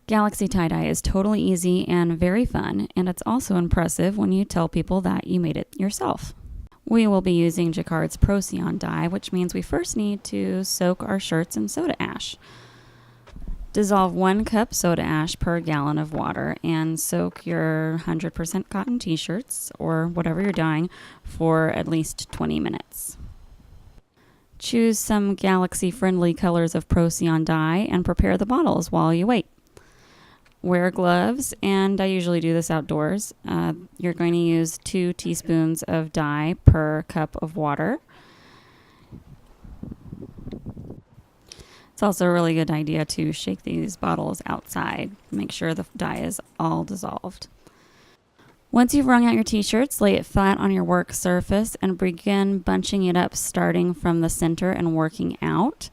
Galaxy tie-dye is totally easy and very fun, and it's also impressive when you tell people that you made it yourself. We will be using Jacquard's Procion dye, which means we first need to soak our shirts in soda ash. Dissolve 1 cup soda ash per gallon of water and soak your 100% cotton t-shirts, or whatever you're dyeing, for at least 20 minutes. Choose some Galaxy-friendly colors of Procion dye and prepare the bottles while you wait. Wear gloves, and I usually do this outdoors. You're going to use 2 teaspoons of dye per cup of water. It's also a really good idea to shake these bottles outside. Make sure the dye is all dissolved. Once you've wrung out your t-shirts, lay it flat on your work surface and begin bunching it up, starting from the center and working out.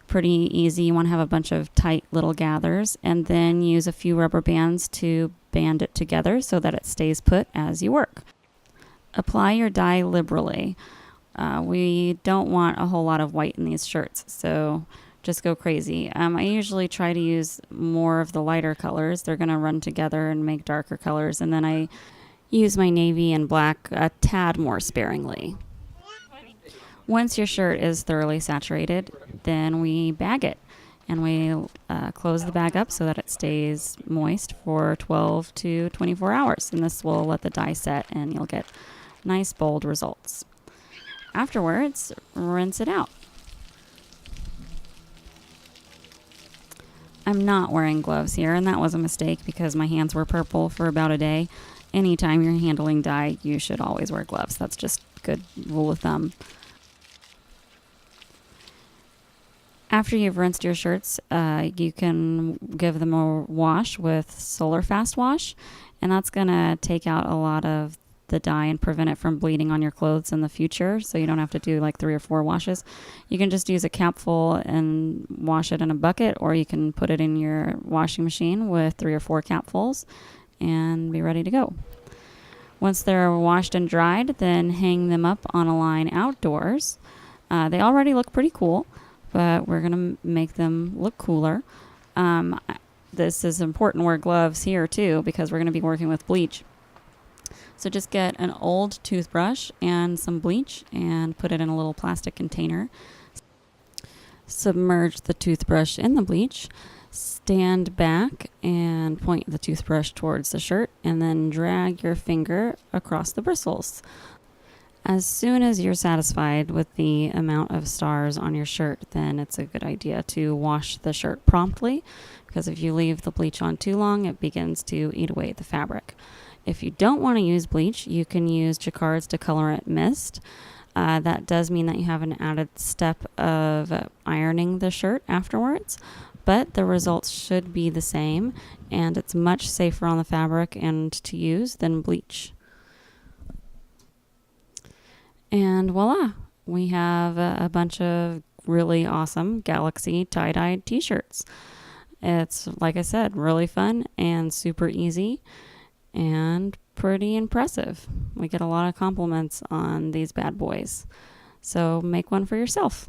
Pretty easy. You want to have a bunch of tight little gathers, and then use a few rubber bands to band it together so that it stays put as you work. Apply your dye liberally. We don't want a whole lot of white in these shirts, so just go crazy. I usually try to use more of the lighter colors. They're going to run together and make darker colors, and then I use my navy and black a tad more sparingly. Once your shirt is thoroughly saturated, then we bag it, and we close the bag up so that it stays moist for 12 to 24 hours, and this will let the dye set and you'll get nice bold results. Afterwards, rinse it out. I'm not wearing gloves here, and that was a mistake because my hands were purple for about a day. Anytime you're handling dye, you should always wear gloves. That's just a good rule of thumb. After you've rinsed your shirts, you can give them a wash with Solar Fast Wash, and that's going to take out a lot of the dye and prevent it from bleeding on your clothes in the future, so you don't have to do like 3 or 4 washes. You can just use a capful and wash it in a bucket, or you can put it in your washing machine with 3 or 4 capfuls and be ready to go. Once they're washed and dried, then hang them up on a line outdoors. They already look pretty cool, but we're going to make them look cooler. This is important to wear gloves here too, because we're going to be working with bleach. So just get an old toothbrush and some bleach and put it in a little plastic container. Submerge the toothbrush in the bleach. Stand back and point the toothbrush towards the shirt, and then drag your finger across the bristles. As soon as you're satisfied with the amount of stars on your shirt, then it's a good idea to wash the shirt promptly, because if you leave the bleach on too long, it begins to eat away at the fabric. If you don't want to use bleach, you can use Jacquard's Decolorant Mist. That does mean that you have an added step of ironing the shirt afterwards, but the results should be the same, and it's much safer on the fabric and to use than bleach. And voila, we have a bunch of really awesome Galaxy tie-dyed t-shirts. It's, like I said, really fun and super easy and pretty impressive. We get a lot of compliments on these bad boys. So make one for yourself.